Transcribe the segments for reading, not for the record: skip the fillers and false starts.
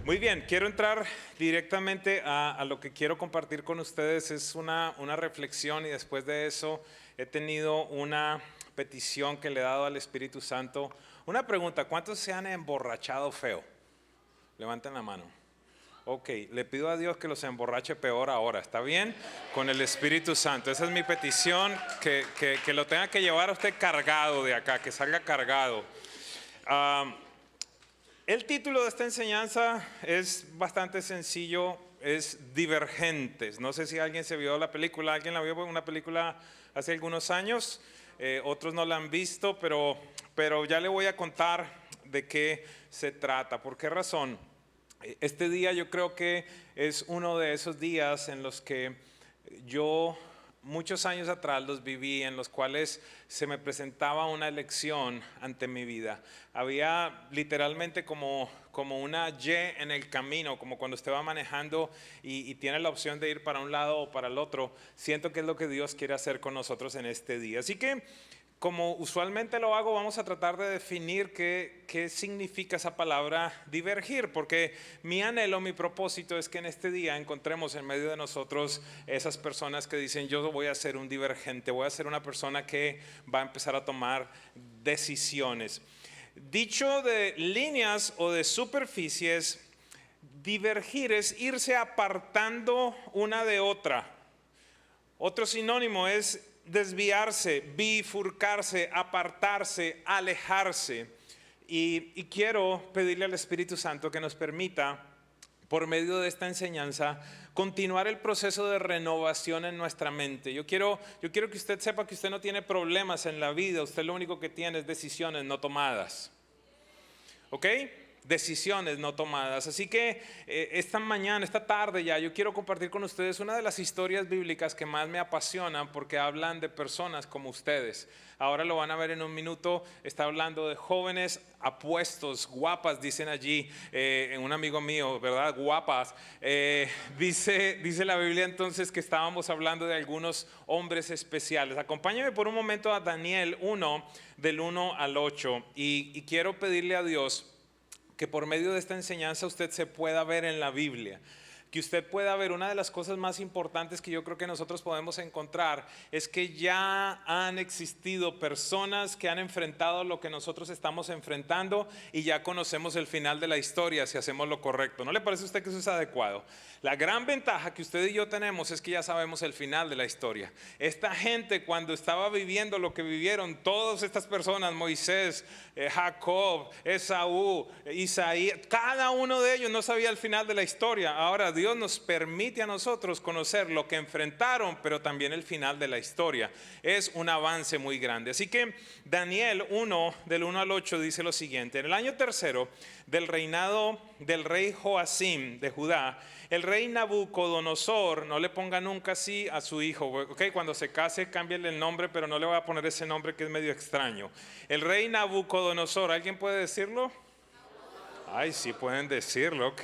Muy bien, quiero entrar directamente a lo que quiero compartir con ustedes. Es una reflexión y después de eso he tenido una petición que le he dado al Espíritu Santo. Una pregunta, ¿cuántos se han emborrachado feo? Levanten la mano. Ok, le pido a Dios que los emborrache peor ahora, ¿está bien? Con el Espíritu Santo. Esa es mi petición, que lo tenga que llevar a usted cargado de acá, que salga cargado. El título de esta enseñanza es bastante sencillo, es Divergentes. No sé si alguien se vio la película, alguien la vio, una película hace algunos años, otros no la han visto, pero ya le voy a contar de qué se trata. ¿Por qué razón? Este día yo creo que es uno de esos días en los que yo muchos años atrás los viví, en los cuales se me presentaba una elección ante mi vida. Había literalmente como una Y en el camino, como cuando usted va manejando y tiene la opción de ir para un lado o para el otro. Siento que es lo que Dios quiere hacer con nosotros en este día. Así que, como usualmente lo hago, vamos a tratar de definir qué significa esa palabra divergir, porque mi anhelo, mi propósito es que en este día encontremos en medio de nosotros esas personas que dicen: yo voy a ser un divergente, voy a ser una persona que va a empezar a tomar decisiones. Dicho de líneas o de superficies, divergir es irse apartando una de otra. Otro sinónimo es desviarse, bifurcarse, apartarse, alejarse. Y quiero pedirle al Espíritu Santo que nos permita, por medio de esta enseñanza, continuar el proceso de renovación en nuestra mente. Yo quiero que usted sepa que usted no tiene problemas en la vida, usted lo único que tiene es decisiones no tomadas. ¿Ok? Decisiones no tomadas. Así que esta tarde ya, yo quiero compartir con ustedes una de las historias bíblicas que más me apasionan, porque hablan de personas como ustedes. Ahora lo van a ver en un minuto. Está hablando de jóvenes apuestos, guapas, dicen allí, un amigo mío, ¿verdad? Guapas. Dice la Biblia entonces que estábamos hablando de algunos hombres especiales. Acompáñame por un momento a Daniel 1, del 1 al 8, y quiero pedirle a Dios que por medio de esta enseñanza usted se pueda ver en la Biblia, que usted pueda ver. Una de las cosas más importantes que yo creo que nosotros podemos encontrar es que ya han existido personas que han enfrentado lo que nosotros estamos enfrentando y ya conocemos el final de la historia si hacemos lo correcto. ¿No le parece a usted que eso es adecuado? La gran ventaja que usted y yo tenemos es que ya sabemos el final de la historia. Esta gente, cuando estaba viviendo lo que vivieron todas estas personas, Moisés, Jacob, Esaú, Isaías, cada uno de ellos no sabía el final de la historia. Ahora Dios nos permite a nosotros conocer lo que enfrentaron, pero también el final de la historia. Es un avance muy grande. Así que Daniel 1, del 1 al 8 dice lo siguiente: en el año tercero del reinado del rey Joacim de Judá, el rey Nabucodonosor, no le ponga nunca así a su hijo, ¿ok? Cuando se case, cámbiale el nombre, pero no le voy a poner ese nombre que es medio extraño. El rey Nabucodonosor, ¿alguien puede decirlo? Ay, sí pueden decirlo, ok.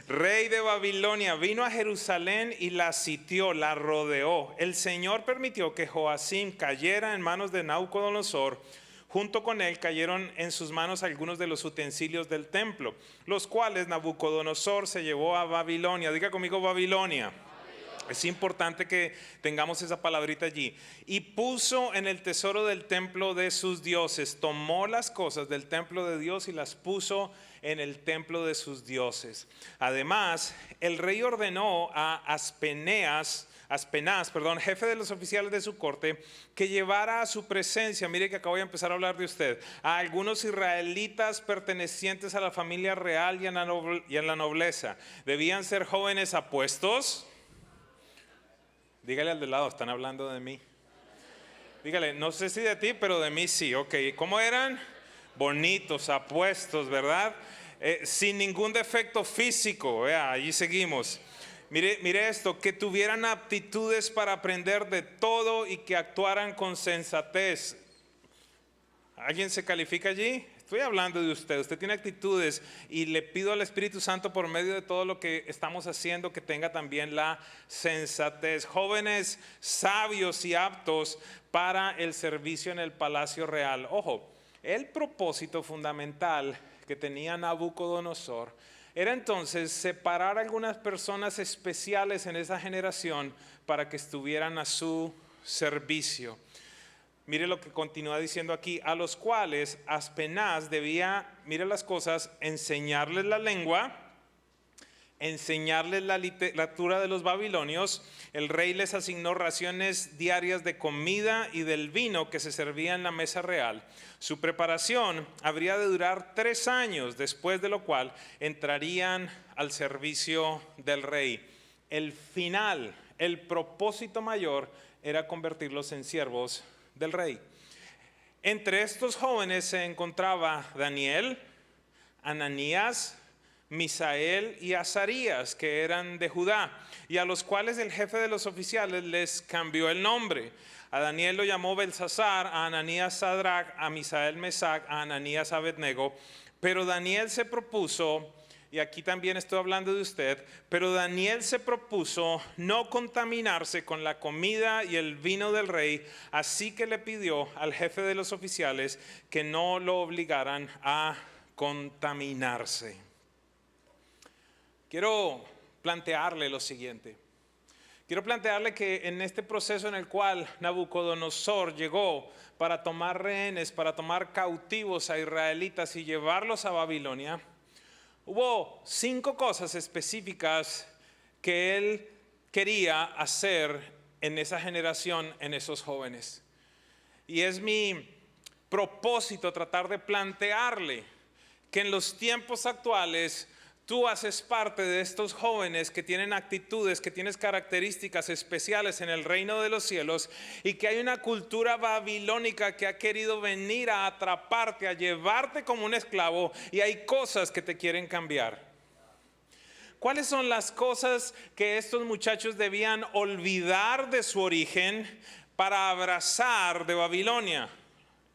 Rey de Babilonia, vino a Jerusalén y la sitió, la rodeó. El Señor permitió que Joacim cayera en manos de Nabucodonosor. Junto con él cayeron en sus manos algunos de los utensilios del templo, los cuales Nabucodonosor se llevó a Babilonia. Diga conmigo, Babilonia. Es importante que tengamos esa palabrita allí. Y puso en el tesoro del templo de sus dioses. Tomó las cosas del templo de Dios y las puso en el templo de sus dioses. Además, el rey ordenó a Aspenaz, jefe de los oficiales de su corte, que llevara a su presencia, mire que acabo de empezar a hablar de usted, a algunos israelitas pertenecientes a la familia real y a la nobleza. Debían ser jóvenes apuestos. Dígale al de lado, están hablando de mí. Dígale, no sé si de ti, pero de mí sí. Ok, ¿cómo eran? Bonitos, apuestos, ¿verdad? Sin ningún defecto físico. Vea, allí seguimos. Mire esto, que tuvieran aptitudes para aprender de todo y que actuaran con sensatez. ¿Alguien se califica allí? Estoy hablando de usted. Usted tiene actitudes y le pido al Espíritu Santo, por medio de todo lo que estamos haciendo, que tenga también la sensatez. Jóvenes sabios y aptos para el servicio en el palacio real. Ojo, el propósito fundamental que tenía Nabucodonosor era entonces separar a algunas personas especiales en esa generación para que estuvieran a su servicio. Mire lo que continúa diciendo aquí, a los cuales Aspenaz debía, mire las cosas, enseñarles la lengua, enseñarles la literatura de los babilonios. El rey les asignó raciones diarias de comida y del vino que se servía en la mesa real. Su preparación habría de durar 3 años, después de lo cual entrarían al servicio del rey. El final, el propósito mayor era convertirlos en siervos del rey. Entre estos jóvenes se encontraba Daniel, Ananías, Misael y Azarías, que eran de Judá, y a los cuales el jefe de los oficiales les cambió el nombre. A Daniel lo llamó Belsasar, a Ananías Sadrach, a Misael Mesac, a Ananías Abednego. Pero Daniel se propuso, y aquí también estoy hablando de usted, pero Daniel se propuso no contaminarse con la comida y el vino del rey, así que le pidió al jefe de los oficiales que no lo obligaran a contaminarse. Quiero plantearle lo siguiente. Quiero plantearle que en este proceso en el cual Nabucodonosor llegó para tomar rehenes, para tomar cautivos a israelitas y llevarlos a Babilonia, hubo 5 cosas específicas que él quería hacer en esa generación, en esos jóvenes. Y es mi propósito tratar de plantearle que en los tiempos actuales tú haces parte de estos jóvenes que tienen actitudes, que tienes características especiales en el reino de los cielos, y que hay una cultura babilónica que ha querido venir a atraparte, a llevarte como un esclavo, y hay cosas que te quieren cambiar. ¿Cuáles son las cosas que estos muchachos debían olvidar de su origen para abrazar de Babilonia?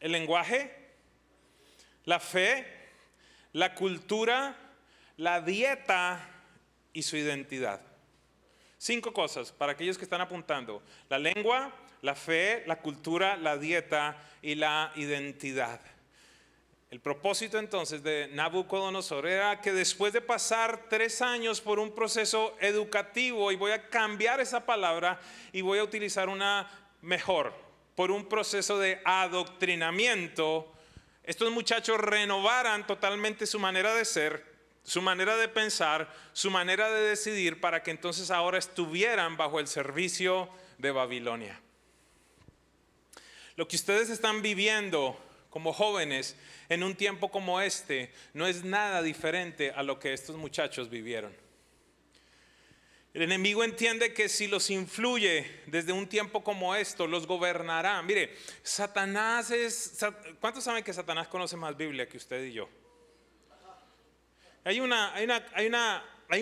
El lenguaje, la fe, la cultura, la dieta y su identidad. 5 cosas para aquellos que están apuntando: la lengua, la fe, la cultura, la dieta y la identidad. El propósito entonces de Nabucodonosor era que después de pasar 3 años por un proceso educativo, y voy a cambiar esa palabra y voy a utilizar una mejor, por un proceso de adoctrinamiento, estos muchachos renovaran totalmente su manera de ser, su manera de pensar, su manera de decidir, para que entonces ahora estuvieran bajo el servicio de Babilonia. Lo que ustedes están viviendo como jóvenes en un tiempo como este no es nada diferente a lo que estos muchachos vivieron. El enemigo entiende que si los influye desde un tiempo como esto, los gobernará. Mire, Satanás ¿cuántos saben que Satanás conoce más Biblia que usted y yo? Hay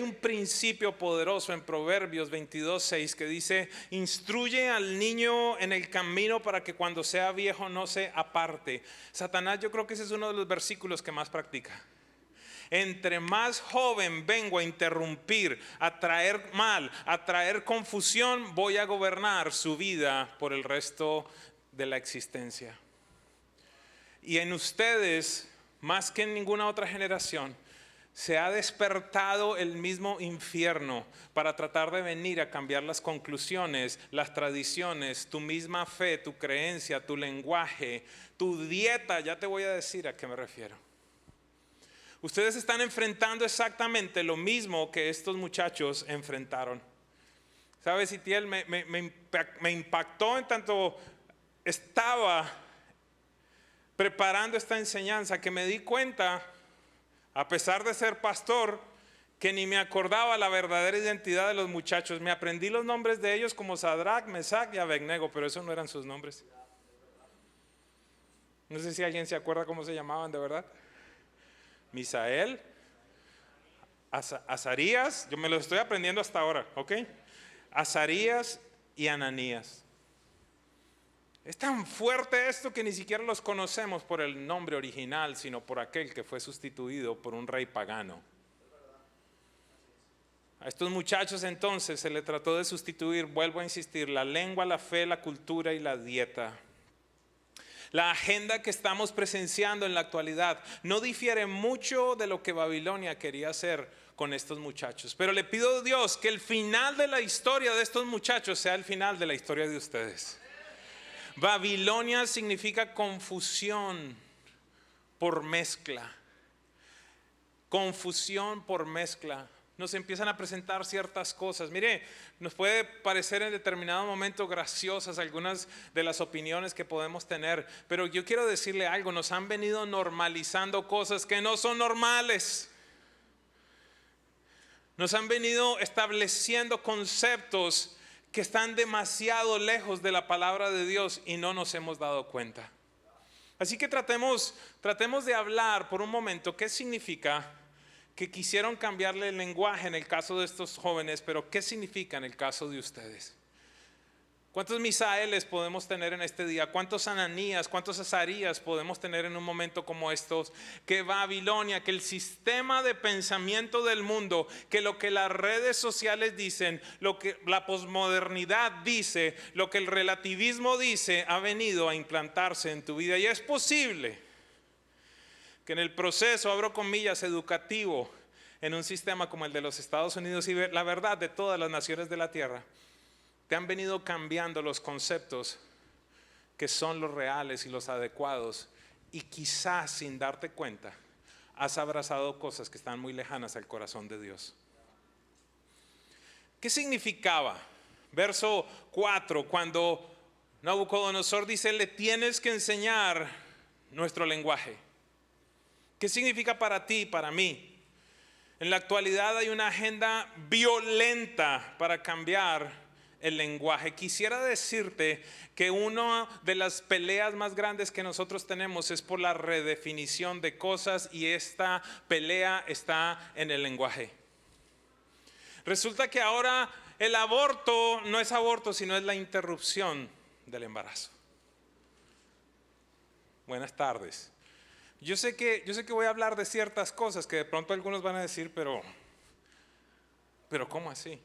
un principio poderoso en Proverbios 22:6 que dice: instruye al niño en el camino para que cuando sea viejo no se aparte. Satanás, yo creo que ese es uno de los versículos que más practica. Entre más joven vengo a interrumpir, a traer mal, a traer confusión, voy a gobernar su vida por el resto de la existencia. Y en ustedes, más que en ninguna otra generación, se ha despertado el mismo infierno para tratar de venir a cambiar las conclusiones, las tradiciones, tu misma fe, tu creencia, tu lenguaje, tu dieta. Ya te voy a decir a qué me refiero. Ustedes están enfrentando exactamente lo mismo que estos muchachos enfrentaron. ¿Sabes, Itiel? Me impactó en tanto estaba preparando esta enseñanza, que me di cuenta, a pesar de ser pastor, que ni me acordaba la verdadera identidad de los muchachos. Me aprendí los nombres de ellos como Sadrach, Mesac y Abednego, pero esos no eran sus nombres. No sé si alguien se acuerda cómo se llamaban de verdad. Misael, Azarías, yo me los estoy aprendiendo hasta ahora, ¿ok? Azarías y Ananías. Es tan fuerte esto que ni siquiera los conocemos por el nombre original, sino por aquel que fue sustituido por un rey pagano. A estos muchachos entonces se le trató de sustituir, vuelvo a insistir, la lengua, la fe, la cultura y la dieta. La agenda que estamos presenciando en la actualidad no difiere mucho de lo que Babilonia quería hacer con estos muchachos. Pero le pido a Dios que el final de la historia de estos muchachos sea el final de la historia de ustedes. Babilonia significa confusión por mezcla. Confusión por mezcla. Nos empiezan a presentar ciertas cosas. Mire, nos puede parecer en determinado momento graciosas algunas de las opiniones que podemos tener, pero yo quiero decirle algo, nos han venido normalizando cosas que no son normales. Nos han venido estableciendo conceptos que están demasiado lejos de la palabra de Dios y no nos hemos dado cuenta. Así que tratemos de hablar por un momento qué significa que quisieron cambiarle el lenguaje en el caso de estos jóvenes, pero ¿qué significa en el caso de ustedes? ¿Cuántos Misaeles podemos tener en este día? ¿Cuántos Ananías, cuántos Azarías podemos tener en un momento como estos? Que Babilonia, que el sistema de pensamiento del mundo, que lo que las redes sociales dicen, lo que la posmodernidad dice, lo que el relativismo dice, ha venido a implantarse en tu vida. Y es posible que en el proceso, abro comillas, educativo, en un sistema como el de los Estados Unidos y la verdad de todas las naciones de la tierra, te han venido cambiando los conceptos que son los reales y los adecuados, y quizás sin darte cuenta has abrazado cosas que están muy lejanas al corazón de Dios. ¿Qué significaba? Verso 4, cuando Nabucodonosor dice, le tienes que enseñar nuestro lenguaje. ¿Qué significa para ti y para mí? En la actualidad hay una agenda violenta para cambiar el lenguaje. Quisiera decirte que una de las peleas más grandes que nosotros tenemos es por la redefinición de cosas, y esta pelea está en el lenguaje. Resulta que ahora el aborto no es aborto, sino es la interrupción del embarazo. Buenas tardes. Yo sé que voy a hablar de ciertas cosas que de pronto algunos van a decir, pero ¿cómo así?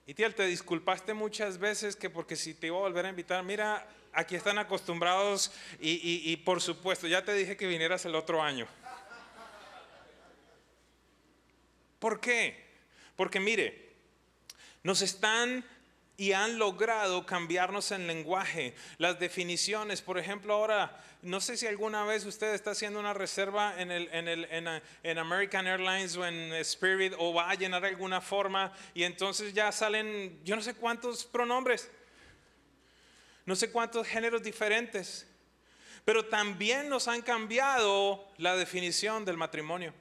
Y Tiel, te disculpaste muchas veces que porque si te iba a volver a invitar, mira, aquí están acostumbrados y por supuesto, ya te dije que vinieras el otro año. ¿Por qué? Porque mire, nos están y han logrado cambiarnos el lenguaje, las definiciones. Por ejemplo, ahora, no sé si alguna vez usted está haciendo una reserva en American Airlines o en Spirit, o va a llenar alguna forma, y entonces ya salen yo no sé cuántos pronombres, no sé cuántos géneros diferentes. Pero también nos han cambiado la definición del matrimonio.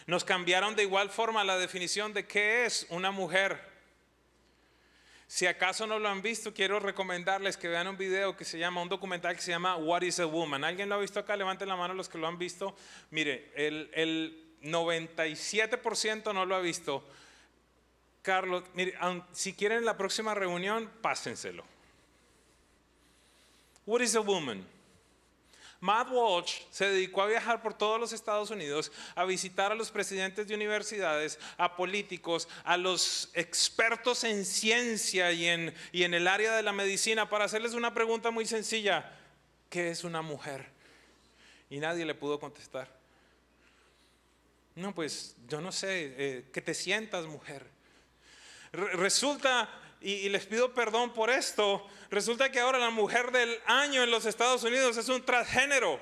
Nos cambiaron de igual forma la definición de qué es una mujer. Si acaso no lo han visto, quiero recomendarles que vean un video que se llama, un documental que se llama What is a Woman. ¿Alguien lo ha visto acá? Levanten la mano los que lo han visto. Mire, el 97% no lo ha visto. Carlos, mire, si quieren la próxima reunión, pásenselo. What is a woman? Matt Walsh se dedicó a viajar por todos los Estados Unidos, a visitar a los presidentes de universidades, a políticos, a los expertos en ciencia y en el área de la medicina, para hacerles una pregunta muy sencilla: ¿qué es una mujer? Y nadie le pudo contestar. No, pues yo no sé, que te sientas mujer. Resulta, y les pido perdón por esto, resulta que ahora la mujer del año en los Estados Unidos es un transgénero.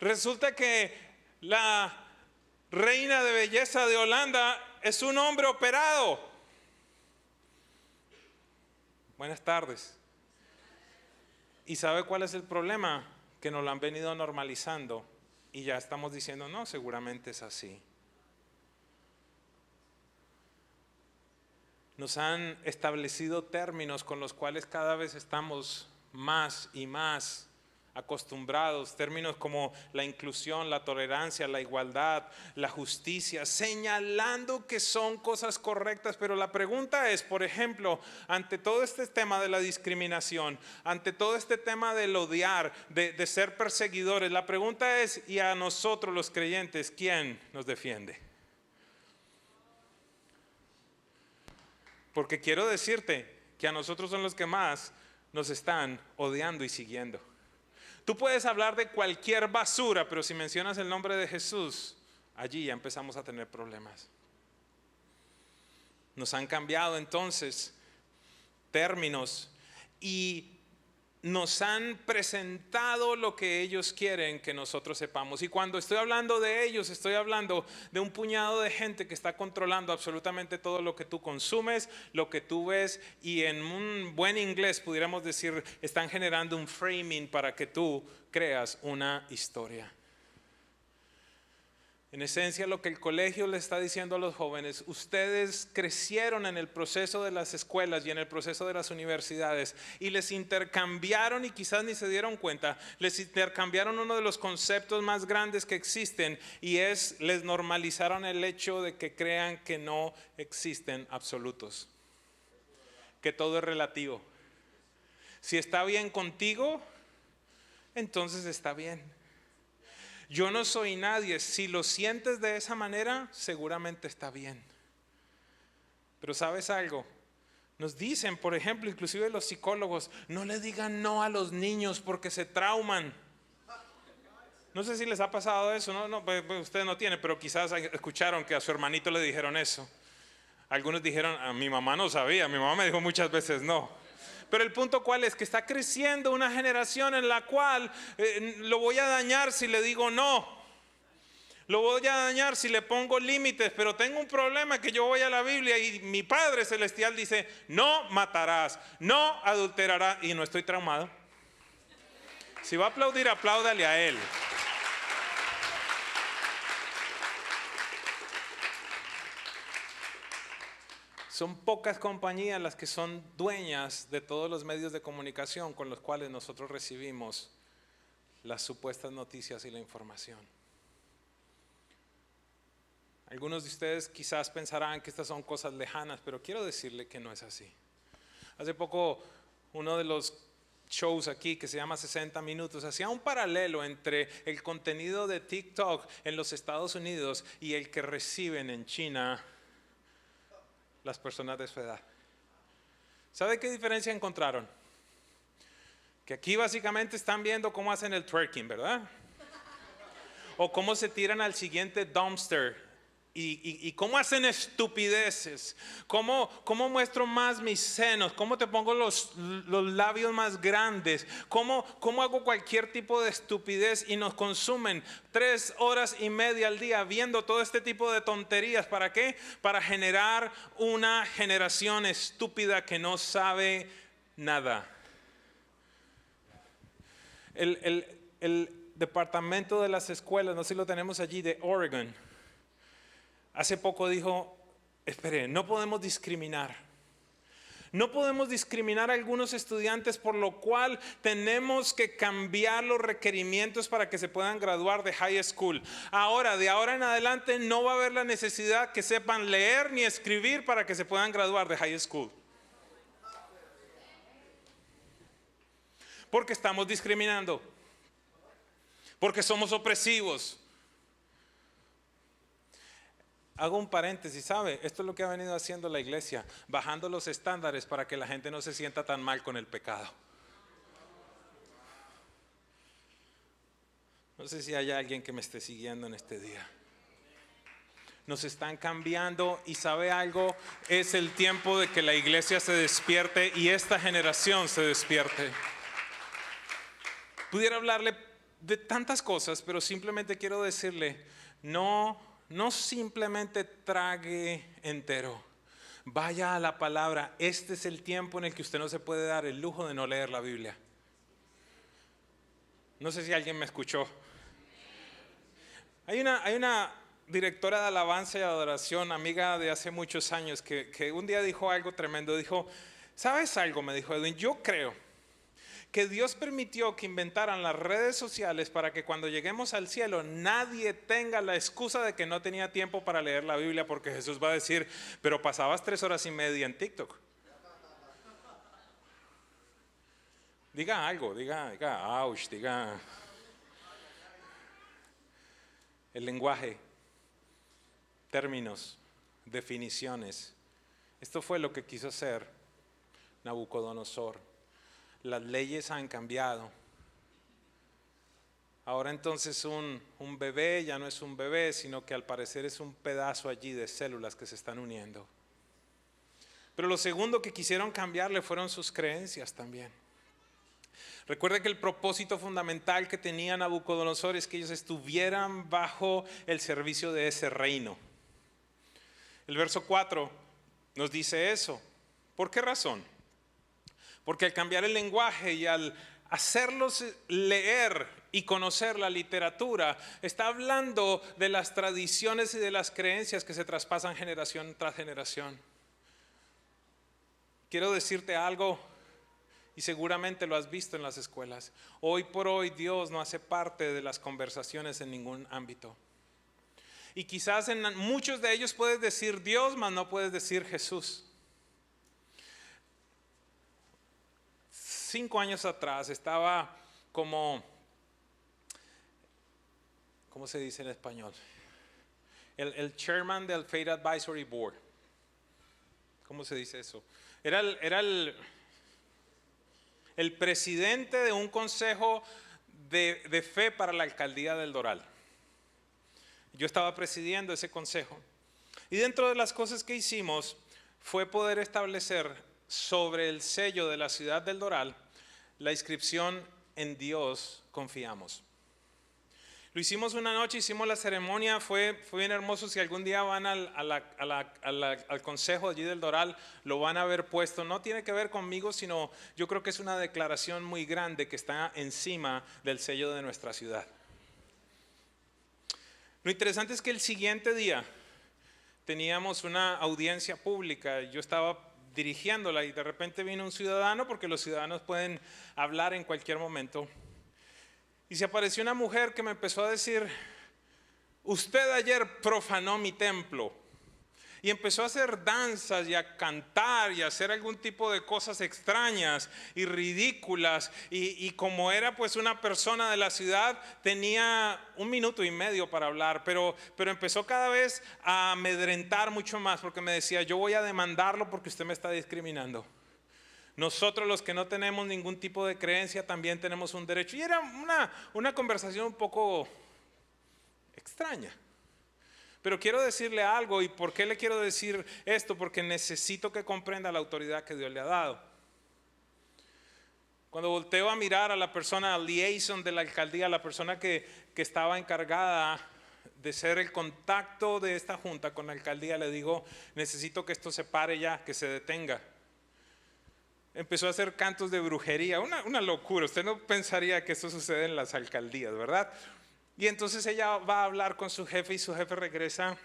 Resulta que la reina de belleza de Holanda es un hombre operado. Buenas tardes. ¿Y sabe cuál es el problema? Que nos lo han venido normalizando y ya estamos diciendo, no, seguramente es así. Nos han establecido términos con los cuales cada vez estamos más y más acostumbrados, términos como la inclusión, la tolerancia, la igualdad, la justicia, señalando que son cosas correctas. Pero la pregunta es, por ejemplo, ante todo este tema de la discriminación, ante todo este tema del odiar, de ser perseguidores, la pregunta es, ¿y a nosotros los creyentes quién nos defiende? Porque quiero decirte que a nosotros son los que más nos están odiando y siguiendo. Tú puedes hablar de cualquier basura, pero si mencionas el nombre de Jesús, allí ya empezamos a tener problemas. Nos han cambiado entonces términos y nos han presentado lo que ellos quieren que nosotros sepamos. Y cuando estoy hablando de ellos, estoy hablando de un puñado de gente que está controlando absolutamente todo lo que tú consumes, lo que tú ves, y en un buen inglés pudiéramos decir, están generando un framing para que tú creas una historia. En esencia, lo que el colegio le está diciendo a los jóvenes: ustedes crecieron en el proceso de las escuelas y en el proceso de las universidades y les intercambiaron, y quizás ni se dieron cuenta, les intercambiaron uno de los conceptos más grandes que existen, y les normalizaron el hecho de que crean que no existen absolutos, que todo es relativo. Si está bien contigo, entonces está bien. Yo no soy nadie. Si lo sientes de esa manera, seguramente está bien. Pero ¿sabes algo? Nos dicen, por ejemplo, inclusive los psicólogos, no le digan no a los niños porque se trauman. No sé si les ha pasado eso, no, pues usted no tiene, pero quizás escucharon que a su hermanito le dijeron eso. Algunos dijeron, a mi mamá no sabía, mi mamá me dijo muchas veces no. Pero el punto cuál es, que está creciendo una generación en la cual lo voy a dañar si le digo no. Lo voy a dañar si le pongo límites, pero tengo un problema, que yo voy a la Biblia y mi Padre Celestial dice, no matarás, no adulterarás, y no estoy traumado. Si va a aplaudir, apláudale a Él. Son pocas compañías las que son dueñas de todos los medios de comunicación con los cuales nosotros recibimos las supuestas noticias y la información. Algunos de ustedes quizás pensarán que estas son cosas lejanas, pero quiero decirle que no es así. Hace poco uno de los shows aquí que se llama 60 Minutos hacía un paralelo entre el contenido de TikTok en los Estados Unidos y el que reciben en China las personas de su edad. ¿Sabe qué diferencia encontraron? Que aquí básicamente están viendo cómo hacen el twerking, ¿verdad? O cómo se tiran al siguiente dumpster. Y cómo hacen estupideces, cómo muestro más mis senos, cómo te pongo los labios más grandes, cómo hago cualquier tipo de estupidez, y nos consumen 3 horas y media al día viendo todo este tipo de tonterías. ¿Para qué? Para generar una generación estúpida que no sabe nada. El departamento de las escuelas, no sé si lo tenemos allí, de Oregon, hace poco dijo, espere, no podemos discriminar. No podemos discriminar a algunos estudiantes, por lo cual tenemos que cambiar los requerimientos para que se puedan graduar de high school. Ahora, de ahora en adelante, no va a haber la necesidad que sepan leer ni escribir para que se puedan graduar de high school. Porque estamos discriminando. Porque somos opresivos. Hago un paréntesis, ¿sabe? Esto es lo que ha venido haciendo la iglesia, bajando los estándares para que la gente no se sienta tan mal con el pecado. No sé si hay alguien que me esté siguiendo en este día. Nos están cambiando, y ¿sabe algo? Es el tiempo de que la iglesia se despierte y esta generación se despierte. Pudiera hablarle de tantas cosas, pero simplemente quiero decirle, no simplemente trague entero. Vaya a la palabra. Este es el tiempo en el que usted no se puede dar el lujo de no leer la Biblia. No sé si alguien me escuchó. Hay una directora de alabanza y adoración, amiga de hace muchos años, que un día dijo algo tremendo. Dijo, ¿sabes algo? Me dijo Edwin, yo creo que Dios permitió que inventaran las redes sociales para que cuando lleguemos al cielo nadie tenga la excusa de que no tenía tiempo para leer la Biblia, porque Jesús va a decir, pero pasabas 3 horas y media en TikTok. Diga algo, diga, ouch, diga. El lenguaje, términos, definiciones. Esto fue lo que quiso hacer Nabucodonosor. Las leyes han cambiado. Ahora entonces un bebé ya no es un bebé, sino que al parecer es un pedazo allí de células que se están uniendo. Pero lo segundo que quisieron cambiarle fueron sus creencias también. Recuerde que el propósito fundamental que tenía Nabucodonosor es que ellos estuvieran bajo el servicio de ese reino. El verso 4 nos dice eso. ¿Por qué razón? Porque al cambiar el lenguaje y al hacerlos leer y conocer la literatura, está hablando de las tradiciones y de las creencias que se traspasan generación tras generación. Quiero decirte algo, y seguramente lo has visto en las escuelas. Hoy por hoy Dios no hace parte de las conversaciones en ningún ámbito. Y quizás en muchos de ellos puedes decir Dios, mas no puedes decir Jesús. 5 años atrás estaba como, ¿cómo se dice en español? El chairman del Faith Advisory Board. ¿Cómo se dice eso? Era el presidente de un consejo de fe para la alcaldía del Doral. Yo estaba presidiendo ese consejo. Y dentro de las cosas que hicimos fue poder establecer sobre el sello de la ciudad del Doral la inscripción "En Dios confiamos". Lo hicimos una noche, hicimos la ceremonia, fue bien hermoso. Si algún día van al consejo allí del Doral, lo van a ver puesto. No tiene que ver conmigo, sino yo creo que es una declaración muy grande que está encima del sello de nuestra ciudad. Lo interesante es que el siguiente día teníamos una audiencia pública. Yo estaba dirigiéndola y de repente vino un ciudadano, porque los ciudadanos pueden hablar en cualquier momento. Y se apareció una mujer que me empezó a decir: usted ayer profanó mi templo. Y empezó a hacer danzas y a cantar y a hacer algún tipo de cosas extrañas y ridículas. Y como era pues una persona de la ciudad, tenía 1 minuto y medio para hablar. Pero empezó cada vez a amedrentar mucho más, porque me decía: yo voy a demandarlo porque usted me está discriminando. Nosotros, los que no tenemos ningún tipo de creencia, también tenemos un derecho. Y era una conversación un poco extraña. Pero quiero decirle algo. ¿Y por qué le quiero decir esto? Porque necesito que comprenda la autoridad que Dios le ha dado. Cuando volteo a mirar a la persona, al liaison de la alcaldía, la persona que estaba encargada de ser el contacto de esta junta con la alcaldía, le digo: necesito que esto se pare ya, que se detenga. Empezó a hacer cantos de brujería, una locura. Usted no pensaría que eso sucede en las alcaldías, ¿verdad? Y entonces ella va a hablar con su jefe y su jefe regresa,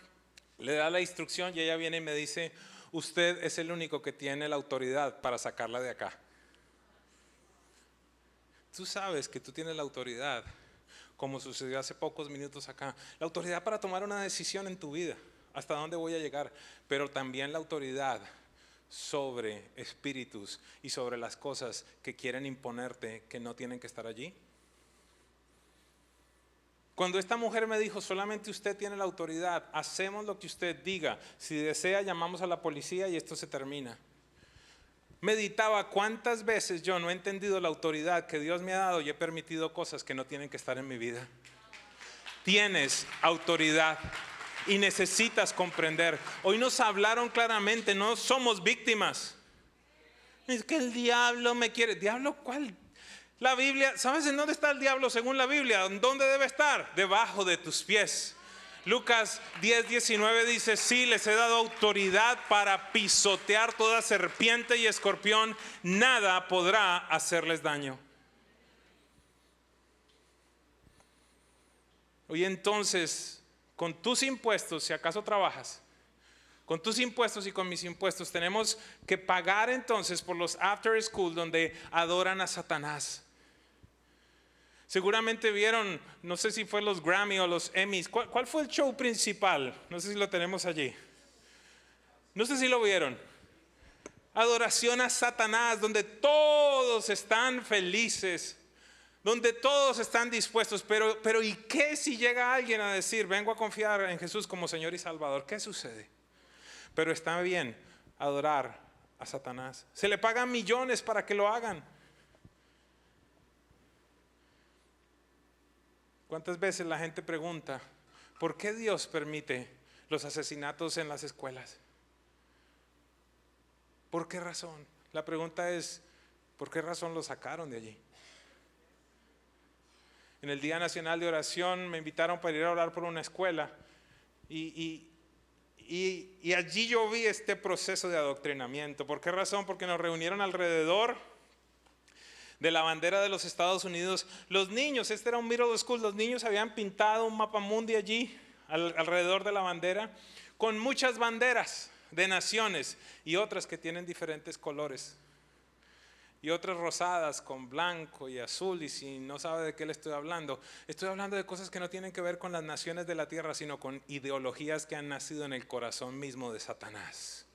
le da la instrucción y ella viene y me dice: usted es el único que tiene la autoridad para sacarla de acá. Tú sabes que tú tienes la autoridad, como sucedió hace pocos minutos acá, la autoridad para tomar una decisión en tu vida, hasta dónde voy a llegar, pero también la autoridad sobre espíritus y sobre las cosas que quieren imponerte, que no tienen que estar allí. Cuando esta mujer me dijo: solamente usted tiene la autoridad, hacemos lo que usted diga, si desea llamamos a la policía y esto se termina. Meditaba cuántas veces yo no he entendido la autoridad que Dios me ha dado y he permitido cosas que no tienen que estar en mi vida. Tienes autoridad y necesitas comprender. Hoy nos hablaron claramente, no somos víctimas. Es que el diablo me quiere. ¿Diablo cuál? La Biblia, ¿sabes en dónde está el diablo según la Biblia? ¿Dónde debe estar? Debajo de tus pies. Lucas 10:19 dice: sí, les he dado autoridad para pisotear toda serpiente y escorpión, nada podrá hacerles daño. Hoy entonces, con tus impuestos, si acaso trabajas, con tus impuestos y con mis impuestos, tenemos que pagar entonces por los after school donde adoran a Satanás. Seguramente vieron, no sé si fue los Grammy o los Emmys. ¿Cuál fue el show principal? No sé si lo tenemos allí. No sé si lo vieron. Adoración a Satanás, donde todos están felices, donde todos están dispuestos. Pero ¿y qué si llega alguien a decir: vengo a confiar en Jesús como Señor y Salvador? ¿Qué sucede? Pero está bien adorar a Satanás. Se le pagan millones para que lo hagan. ¿Cuántas veces la gente pregunta, ¿por qué Dios permite los asesinatos en las escuelas? ¿Por qué razón? La pregunta es, ¿por qué razón lo sacaron de allí? En el Día Nacional de Oración me invitaron para ir a orar por una escuela y allí yo vi este proceso de adoctrinamiento. ¿Por qué razón? Porque nos reunieron alrededor de la bandera de los Estados Unidos. Los niños, este era un middle school, los niños habían pintado un mapamundi allí alrededor de la bandera con muchas banderas de naciones y otras que tienen diferentes colores y otras rosadas con blanco y azul. Y si no sabe de qué le estoy hablando de cosas que no tienen que ver con las naciones de la tierra, sino con ideologías que han nacido en el corazón mismo de Satanás.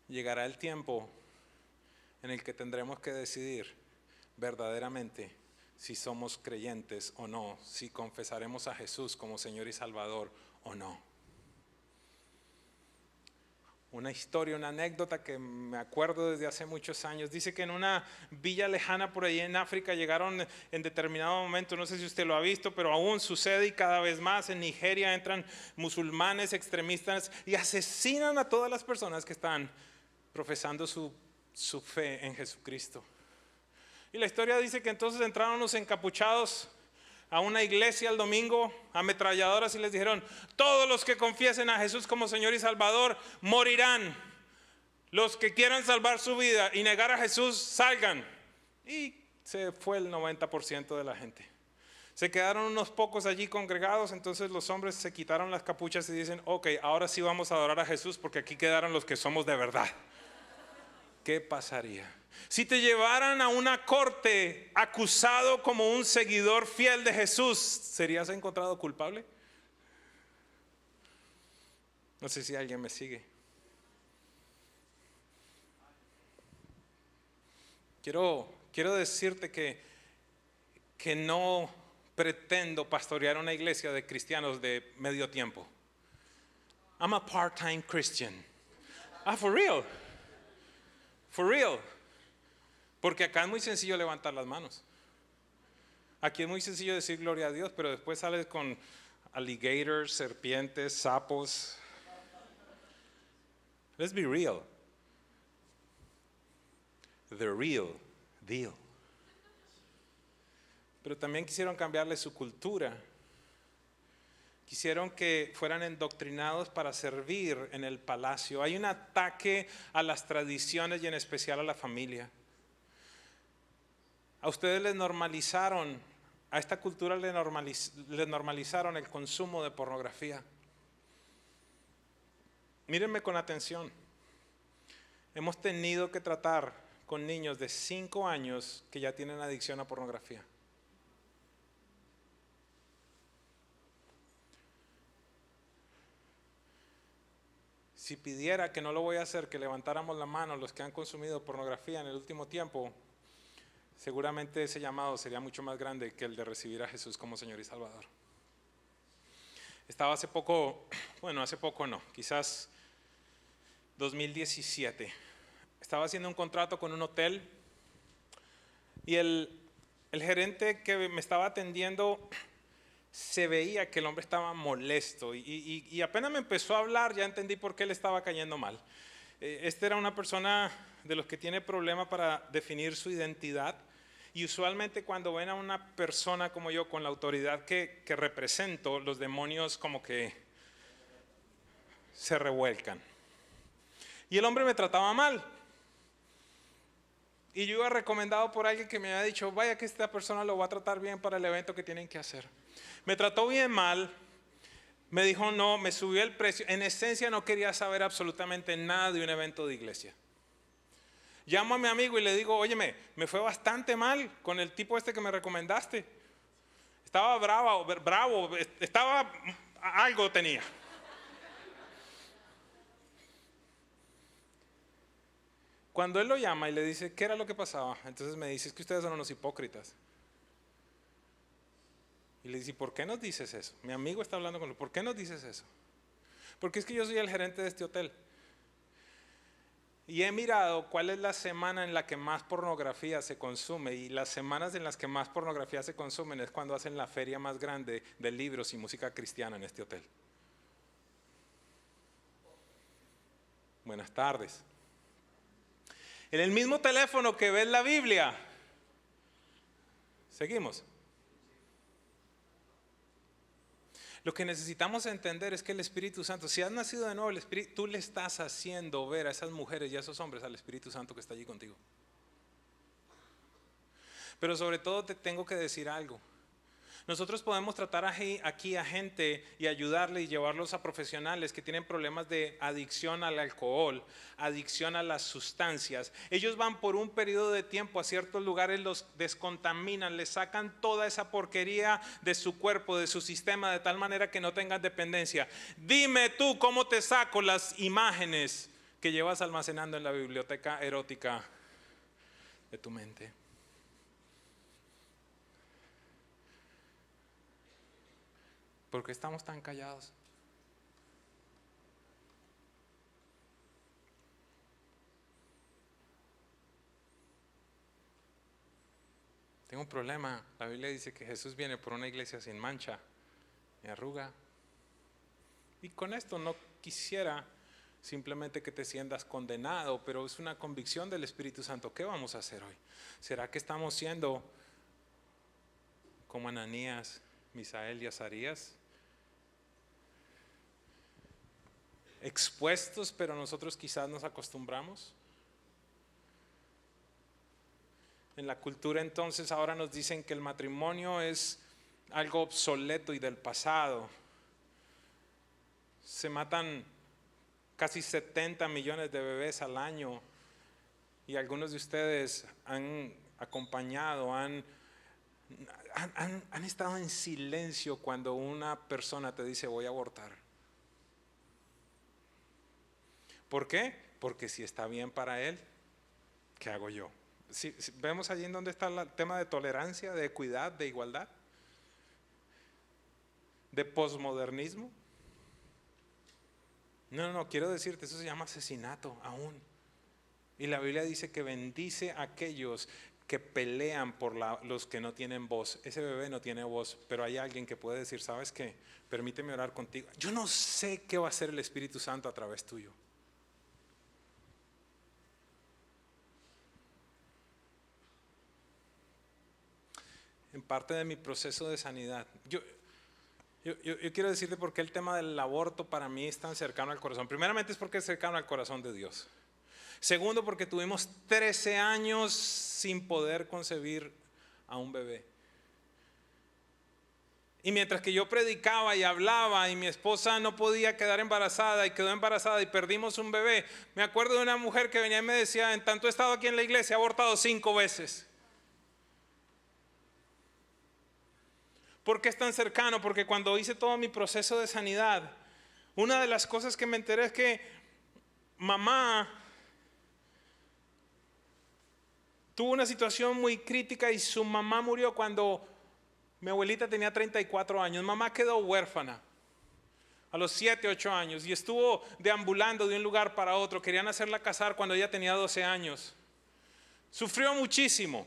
Llegará el tiempo en el que tendremos que decidir verdaderamente si somos creyentes o no, si confesaremos a Jesús como Señor y Salvador o no. Una historia, una anécdota que me acuerdo desde hace muchos años, dice que en una villa lejana por ahí en África llegaron en determinado momento, no sé si usted lo ha visto, pero aún sucede y cada vez más, en Nigeria entran musulmanes extremistas y asesinan a todas las personas que están profesando su fe en Jesucristo. Y la historia dice que entonces entraron los encapuchados a una iglesia el domingo, ametralladoras, y les dijeron, todos los que confiesen a Jesús como Señor y Salvador morirán. Los que quieran salvar su vida y negar a Jesús, salgan. Y se fue el 90% de la gente. Se quedaron unos pocos allí congregados. Entonces los hombres se quitaron las capuchas y dicen, ok, ahora sí vamos a adorar a Jesús, porque aquí quedaron los que somos de verdad. ¿Qué pasaría si te llevaran a una corte acusado como un seguidor fiel de Jesús? ¿Serías encontrado culpable? No sé si alguien me sigue. Quiero decirte que no pretendo pastorear una iglesia de cristianos de medio tiempo. I'm a part-time Christian. For real. For real. Porque acá es muy sencillo levantar las manos. Aquí es muy sencillo decir gloria a Dios, pero después sales con alligators, serpientes, sapos. Let's be real. The real deal. Pero también quisieron cambiarle su cultura. Quisieron que fueran endoctrinados para servir en el palacio. Hay un ataque a las tradiciones y en especial a la familia. A ustedes les normalizaron, a esta cultura les normalizaron el consumo de pornografía. Mírenme con atención. Hemos tenido que tratar con niños de 5 años que ya tienen adicción a pornografía. Si pidiera, que no lo voy a hacer, que levantáramos la mano los que han consumido pornografía en el último tiempo, seguramente ese llamado sería mucho más grande que el de recibir a Jesús como Señor y Salvador. Estaba hace poco no, quizás 2017. Estaba haciendo un contrato con un hotel y el gerente que me estaba atendiendo, se veía que el hombre estaba molesto y apenas me empezó a hablar ya entendí por qué le estaba cayendo mal. Este era una persona de los que tiene problema para definir su identidad, y usualmente cuando ven a una persona como yo con la autoridad que represento, los demonios como que se revuelcan. Y el hombre me trataba mal. Y yo iba recomendado por alguien que me había dicho, vaya que esta persona lo va a tratar bien para el evento que tienen que hacer. Me trató bien mal, me dijo no, me subió el precio. En esencia no quería saber absolutamente nada de un evento de iglesia. Llamo a mi amigo y le digo, óyeme, me fue bastante mal con el tipo este que me recomendaste. Estaba bravo, algo tenía. Cuando él lo llama y le dice, ¿qué era lo que pasaba? Entonces me dice, es que ustedes son unos hipócritas. Y le dice, ¿por qué nos dices eso? Mi amigo está hablando con él, ¿por qué nos dices eso? Porque es que yo soy el gerente de este hotel. Y he mirado cuál es la semana en la que más pornografía se consume, y las semanas en las que más pornografía se consumen es cuando hacen la feria más grande de libros y música cristiana en este hotel. Buenas tardes. En el mismo teléfono que ves la Biblia. Seguimos. Lo que necesitamos entender es que el Espíritu Santo, si has nacido de nuevo, tú le estás haciendo ver a esas mujeres y a esos hombres al Espíritu Santo que está allí contigo. Pero sobre todo te tengo que decir algo. Nosotros podemos tratar aquí a gente y ayudarle y llevarlos a profesionales que tienen problemas de adicción al alcohol, adicción a las sustancias. Ellos van por un periodo de tiempo a ciertos lugares, los descontaminan, les sacan toda esa porquería de su cuerpo, de su sistema, de tal manera que no tengan dependencia. Dime tú cómo te saco las imágenes que llevas almacenando en la biblioteca erótica de tu mente. ¿Por qué estamos tan callados? Tengo un problema. La Biblia dice que Jesús viene por una iglesia sin mancha ni arruga. Y con esto no quisiera simplemente que te sientas condenado, pero es una convicción del Espíritu Santo. ¿Qué vamos a hacer hoy? ¿Será que estamos siendo como Ananías, Misael y Azarías? Expuestos, pero nosotros quizás nos acostumbramos. En la cultura entonces ahora nos dicen que el matrimonio es algo obsoleto y del pasado. Se matan casi 70 millones de bebés al año, y algunos de ustedes han acompañado, han estado en silencio cuando una persona te dice voy a abortar. ¿Por qué? Porque si está bien para él, ¿qué hago yo? Si vemos allí en donde está el tema de tolerancia, de equidad, de igualdad, de posmodernismo. No, quiero decirte, eso se llama asesinato aún. Y la Biblia dice que bendice a aquellos que pelean por los que no tienen voz. Ese bebé no tiene voz, pero hay alguien que puede decir, ¿sabes qué? Permíteme orar contigo. Yo no sé qué va a hacer el Espíritu Santo a través tuyo. En parte de mi proceso de sanidad, yo quiero decirte por qué el tema del aborto para mí es tan cercano al corazón. Primeramente es porque es cercano al corazón de Dios. Segundo, porque tuvimos 13 años sin poder concebir a un bebé. Y mientras que yo predicaba y hablaba y mi esposa no podía quedar embarazada y quedó embarazada y perdimos un bebé, me acuerdo de una mujer que venía y me decía, en tanto he estado aquí en la iglesia, he abortado 5 veces. ¿Por qué es tan cercano? Porque cuando hice todo mi proceso de sanidad, una de las cosas que me enteré es que mamá tuvo una situación muy crítica y su mamá murió cuando mi abuelita tenía 34 años. Mamá quedó huérfana a los 7, 8 años y estuvo deambulando de un lugar para otro. Querían hacerla casar cuando ella tenía 12 años. Sufrió muchísimo.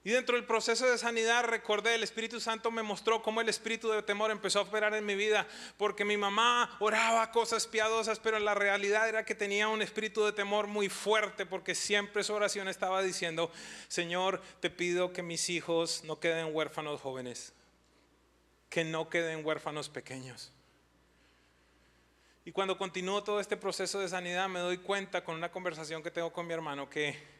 Y dentro del proceso de sanidad recordé, el Espíritu Santo me mostró cómo el espíritu de temor empezó a operar en mi vida, porque mi mamá oraba cosas piadosas, pero la realidad era que tenía un espíritu de temor muy fuerte, porque siempre su oración estaba diciendo, Señor, te pido que mis hijos no queden huérfanos jóvenes, que no queden huérfanos pequeños. Y cuando continúo todo este proceso de sanidad me doy cuenta con una conversación que tengo con mi hermano que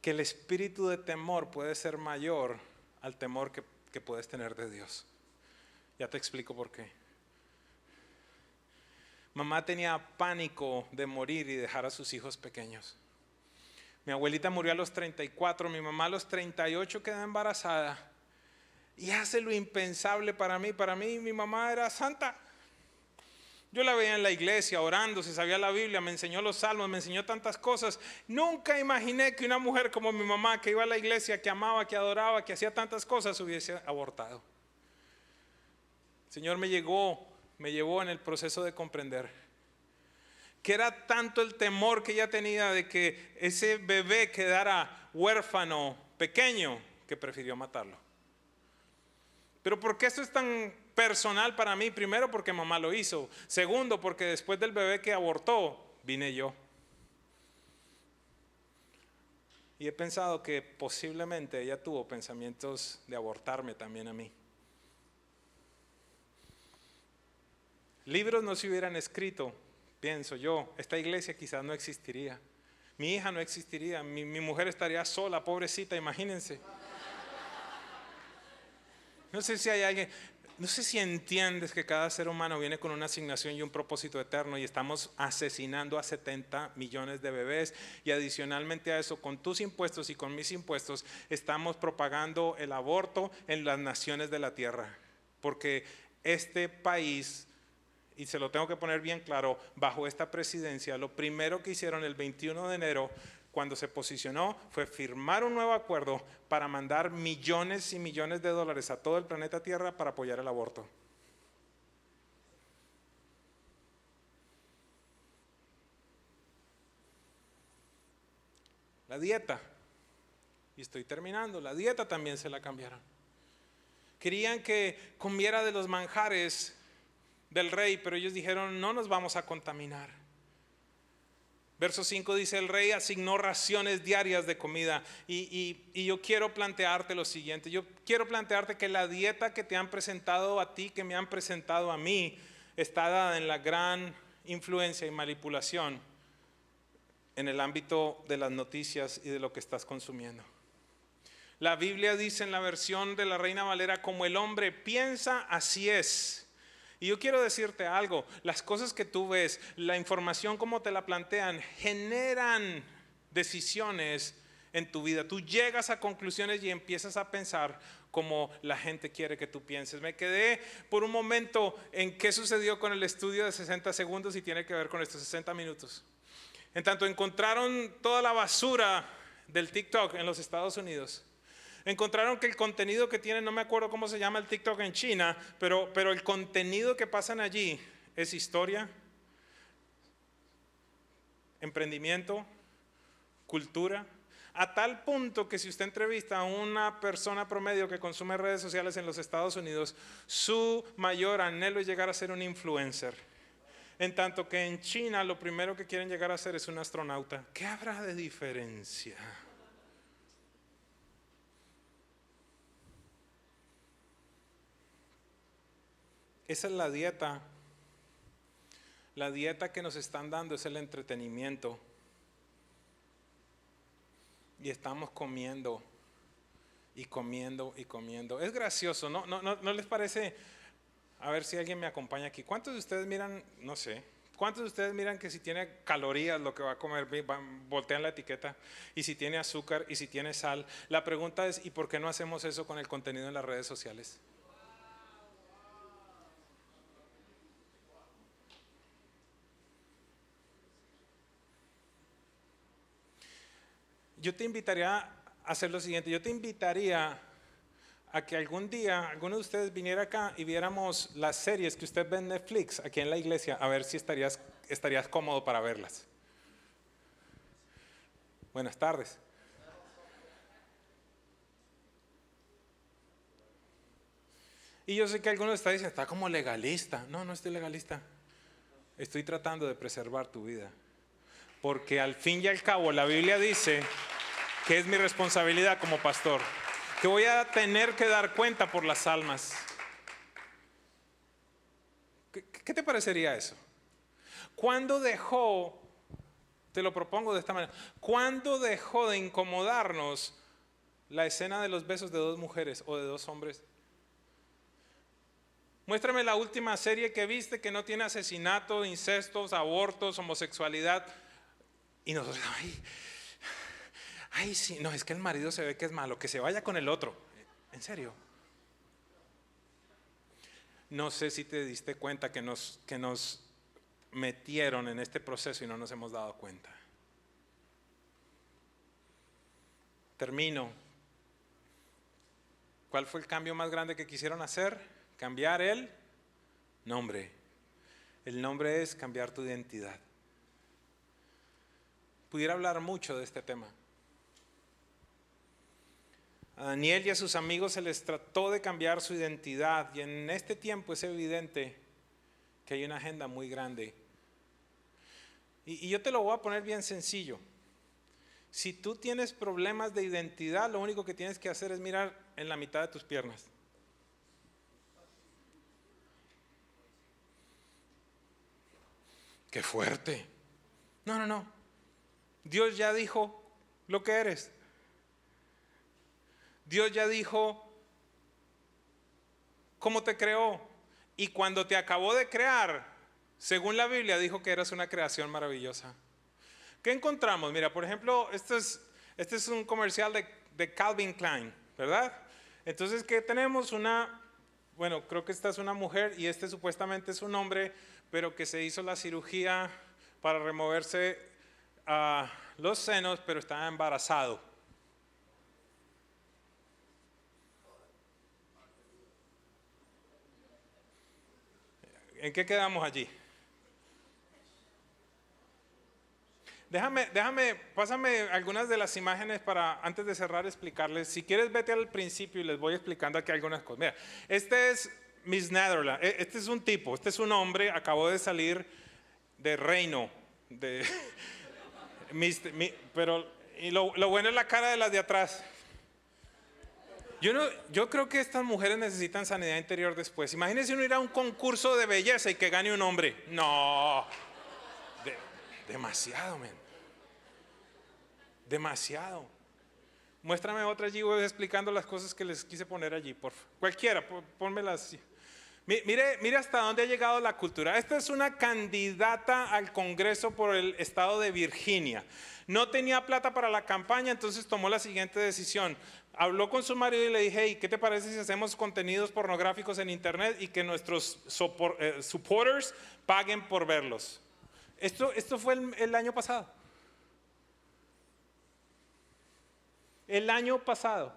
el espíritu de temor puede ser mayor al temor que puedes tener de Dios. Ya te explico por qué. Mamá tenía pánico de morir y dejar a sus hijos pequeños. Mi abuelita murió a los 34, mi mamá a los 38 quedó embarazada y hace lo impensable para mí. Para mí mi mamá era santa. Yo la veía en la iglesia orando, se sabía la Biblia, me enseñó los salmos, me enseñó tantas cosas. Nunca imaginé que una mujer como mi mamá, que iba a la iglesia, que amaba, que adoraba, que hacía tantas cosas, hubiese abortado. El Señor me llevó en el proceso de comprender que era tanto el temor que ella tenía de que ese bebé quedara huérfano, pequeño, que prefirió matarlo. Pero ¿por qué esto es tan personal para mí? Primero, porque mamá lo hizo. Segundo, porque después del bebé que abortó, vine yo. Y he pensado que posiblemente ella tuvo pensamientos de abortarme también a mí. Libros no se hubieran escrito, pienso yo. Esta iglesia quizás no existiría. Mi hija no existiría. Mi mujer estaría sola, pobrecita, imagínense. No sé si hay alguien, no sé si entiendes que cada ser humano viene con una asignación y un propósito eterno y estamos asesinando a 70 millones de bebés y adicionalmente a eso, con tus impuestos y con mis impuestos, estamos propagando el aborto en las naciones de la tierra. Porque este país, y se lo tengo que poner bien claro, bajo esta presidencia, lo primero que hicieron el 21 de enero, cuando se posicionó, fue firmar un nuevo acuerdo para mandar millones y millones de dólares a todo el planeta Tierra para apoyar el aborto. La dieta, y estoy terminando, la dieta también se la cambiaron. Querían que comiera de los manjares del rey, pero ellos dijeron, no nos vamos a contaminar. Verso 5 dice, el rey asignó raciones diarias de comida y yo quiero plantearte lo siguiente, yo quiero plantearte que la dieta que te han presentado a ti, que me han presentado a mí, está dada en la gran influencia y manipulación en el ámbito de las noticias y de lo que estás consumiendo. La Biblia dice en la versión de la Reina Valera, como el hombre piensa, así es. Y yo quiero decirte algo, las cosas que tú ves, la información como te la plantean, generan decisiones en tu vida. Tú llegas a conclusiones y empiezas a pensar como la gente quiere que tú pienses. Me quedé por un momento en qué sucedió con el estudio de 60 segundos y tiene que ver con estos 60 minutos. En tanto encontraron toda la basura del TikTok en los Estados Unidos. Encontraron que el contenido que tienen, no me acuerdo cómo se llama el TikTok en China, pero el contenido que pasan allí es historia, emprendimiento, cultura, a tal punto que si usted entrevista a una persona promedio que consume redes sociales en los Estados Unidos, su mayor anhelo es llegar a ser un influencer. En tanto que en China lo primero que quieren llegar a ser es un astronauta. ¿Qué habrá de diferencia? Esa es la dieta. La dieta que nos están dando es el entretenimiento. Y estamos comiendo y comiendo y comiendo. Es gracioso, ¿no les parece? A ver si alguien me acompaña aquí. ¿Cuántos de ustedes miran, no sé, cuántos de ustedes miran que si tiene calorías lo que va a comer, voltean la etiqueta, y si tiene azúcar y si tiene sal? La pregunta es, ¿y por qué no hacemos eso con el contenido en las redes sociales? Yo te invitaría a hacer lo siguiente, yo te invitaría a que algún día alguno de ustedes viniera acá y viéramos las series que usted ve en Netflix aquí en la iglesia, a ver si estarías cómodo para verlas. Buenas tardes. Y yo sé que algunos están diciendo, está como legalista. No, no estoy legalista. Estoy tratando de preservar tu vida. Porque al fin y al cabo la Biblia dice que es mi responsabilidad como pastor, que voy a tener que dar cuenta por las almas. ¿Qué te parecería eso? ¿Cuándo dejó, te lo propongo de esta manera, cuándo dejó de incomodarnos la escena de los besos de dos mujeres o de dos hombres? Muéstrame la última serie que viste que no tiene asesinato, incestos, abortos, homosexualidad. Y nosotros, ay, sí, no, es que el marido se ve que es malo, que se vaya con el otro. ¿En serio? No sé si te diste cuenta que nos metieron en este proceso y no nos hemos dado cuenta. Termino. ¿Cuál fue el cambio más grande que quisieron hacer? Cambiar el nombre. El nombre es cambiar tu identidad. Pudiera hablar mucho de este tema. A Daniel y a sus amigos se les trató de cambiar su identidad, y en este tiempo es evidente que hay una agenda muy grande. Y yo te lo voy a poner bien sencillo. Si tú tienes problemas de identidad, lo único que tienes que hacer es mirar en la mitad de tus piernas. ¡Qué fuerte! No. Dios ya dijo lo que eres. Dios ya dijo cómo te creó. Y cuando te acabó de crear, según la Biblia, dijo que eras una creación maravillosa. ¿Qué encontramos? Mira, por ejemplo, este es un comercial de Calvin Klein, ¿verdad? Entonces, ¿qué tenemos? Bueno, creo que esta es una mujer y este supuestamente es un hombre, pero que se hizo la cirugía para removerse los senos, pero estaba embarazado. ¿En qué quedamos allí? Pásame algunas de las imágenes para, antes de cerrar, explicarles. Si quieres, vete al principio y les voy explicando aquí algunas cosas. Mira, este es Miss Netherland. Este es un tipo, este es un hombre, acabó de salir de Reino. Pero lo bueno es la cara de las de atrás. Yo creo que estas mujeres necesitan sanidad interior después. Imagínense uno ir a un concurso de belleza y que gane un hombre. No, demasiado, men. Demasiado. Muéstrame otra allí, voy explicando las cosas que les quise poner allí, por favor. Cualquiera, pónmelas. Mire hasta dónde ha llegado la cultura. Esta es una candidata al Congreso por el estado de Virginia. No tenía plata para la campaña, entonces tomó la siguiente decisión. Habló con su marido y le dije, hey, ¿qué te parece si hacemos contenidos pornográficos en internet y que nuestros supporters paguen por verlos? Esto fue el año pasado. El año pasado.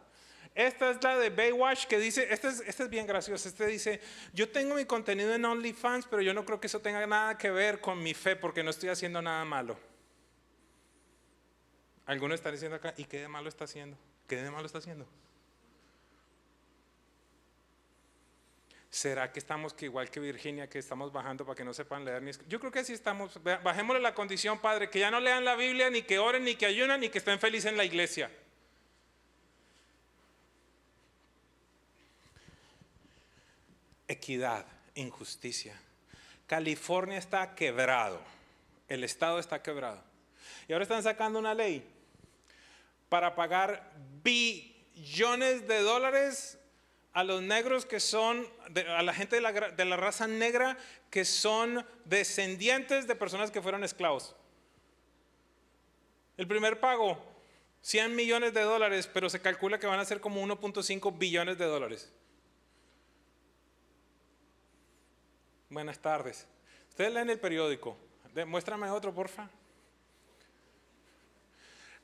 Esta es la de Baywatch que dice, esta es bien graciosa, dice, yo tengo mi contenido en OnlyFans, pero yo no creo que eso tenga nada que ver con mi fe porque no estoy haciendo nada malo. Algunos están diciendo acá, ¿y qué de malo está haciendo? ¿Qué de malo está haciendo? ¿Será que estamos igual que Virginia, que estamos bajando para que no sepan leer ni escribir? Yo creo que así estamos. Bajémosle la condición, Padre, que ya no lean la Biblia, ni que oren, ni que ayunan, ni que estén felices en la iglesia. Equidad, injusticia. California está quebrado, el estado está quebrado. Y ahora están sacando una ley para pagar billones de dólares a los negros que son, a la gente de la raza negra que son descendientes de personas que fueron esclavos. El primer pago, 100 millones de dólares, pero se calcula que van a ser como 1.5 billones de dólares. Buenas tardes. Ustedes leen el periódico. Muéstrame otro, porfa.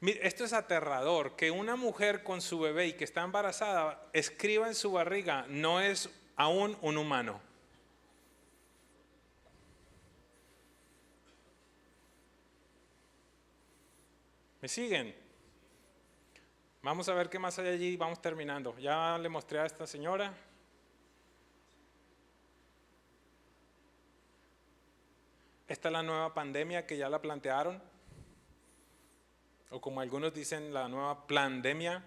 Mire, esto es aterrador, que una mujer con su bebé y que está embarazada escriba en su barriga, no es aún un humano. ¿Me siguen? Vamos a ver qué más hay allí, vamos terminando. Ya le mostré a esta señora. Esta es la nueva pandemia que ya la plantearon, o como algunos dicen, la nueva plandemia.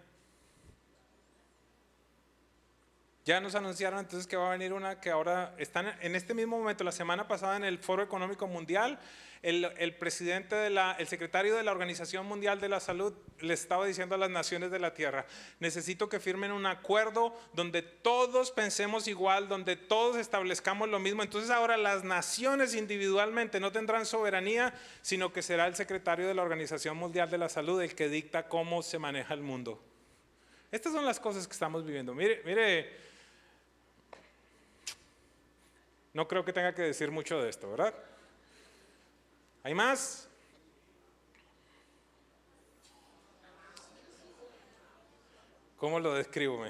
Ya nos anunciaron entonces que va a venir una que ahora están en este mismo momento, la semana pasada en el Foro Económico Mundial, el presidente el secretario de la Organización Mundial de la Salud le estaba diciendo a las naciones de la tierra, necesito que firmen un acuerdo donde todos pensemos igual, donde todos establezcamos lo mismo. Entonces ahora las naciones individualmente no tendrán soberanía, sino que será el secretario de la Organización Mundial de la Salud el que dicta cómo se maneja el mundo. Estas son las cosas que estamos viviendo. Mire, no creo que tenga que decir mucho de esto, ¿verdad? ¿Hay más? ¿Cómo lo describo?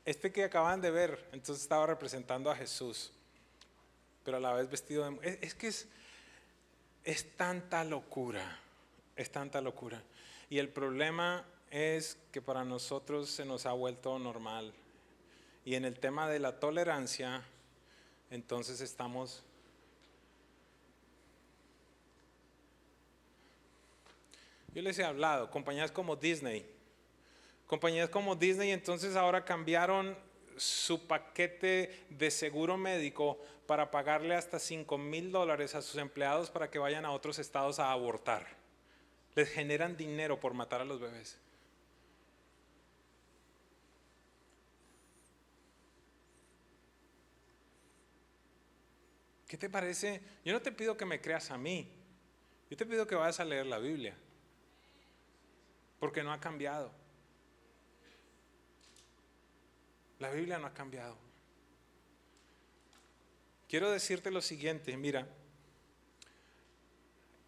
Este que acaban de ver, entonces estaba representando a Jesús, pero a la vez vestido de... Es que es tanta locura, es tanta locura. Y el problema es que para nosotros se nos ha vuelto normal. Y en el tema de la tolerancia, entonces estamos... Yo les he hablado, compañías como Disney entonces ahora cambiaron su paquete de seguro médico para pagarle hasta $5,000 a sus empleados para que vayan a otros estados a abortar. Les generan dinero por matar a los bebés. ¿Qué te parece? Yo no te pido que me creas a mí, yo te pido que vayas a leer la Biblia, porque no ha cambiado. La Biblia no ha cambiado. Quiero decirte lo siguiente, mira,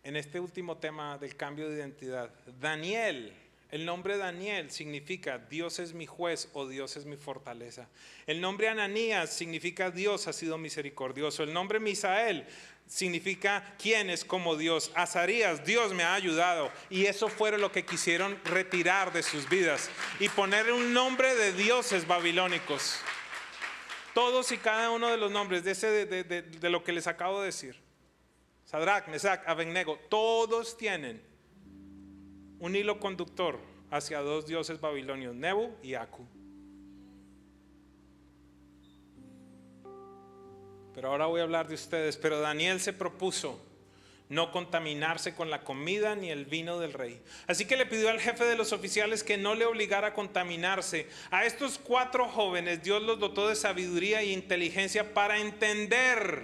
en este último tema del cambio de identidad, Daniel, el nombre Daniel significa Dios es mi juez o Dios es mi fortaleza. El nombre Ananías significa Dios ha sido misericordioso. El nombre Misael significa quién es como Dios. Azarías, Dios me ha ayudado. Y eso fue lo que quisieron retirar de sus vidas y poner un nombre de dioses babilónicos. Todos y cada uno de los nombres de lo que les acabo de decir, Sadrach, Mesach, Abednego, todos tienen un hilo conductor hacia dos dioses babilonios, Nebu y Aku. Pero ahora voy a hablar de ustedes. Pero Daniel se propuso no contaminarse con la comida ni el vino del rey. Así que le pidió al jefe de los oficiales que no le obligara a contaminarse. A estos 4 jóvenes Dios los dotó de sabiduría e inteligencia para entender.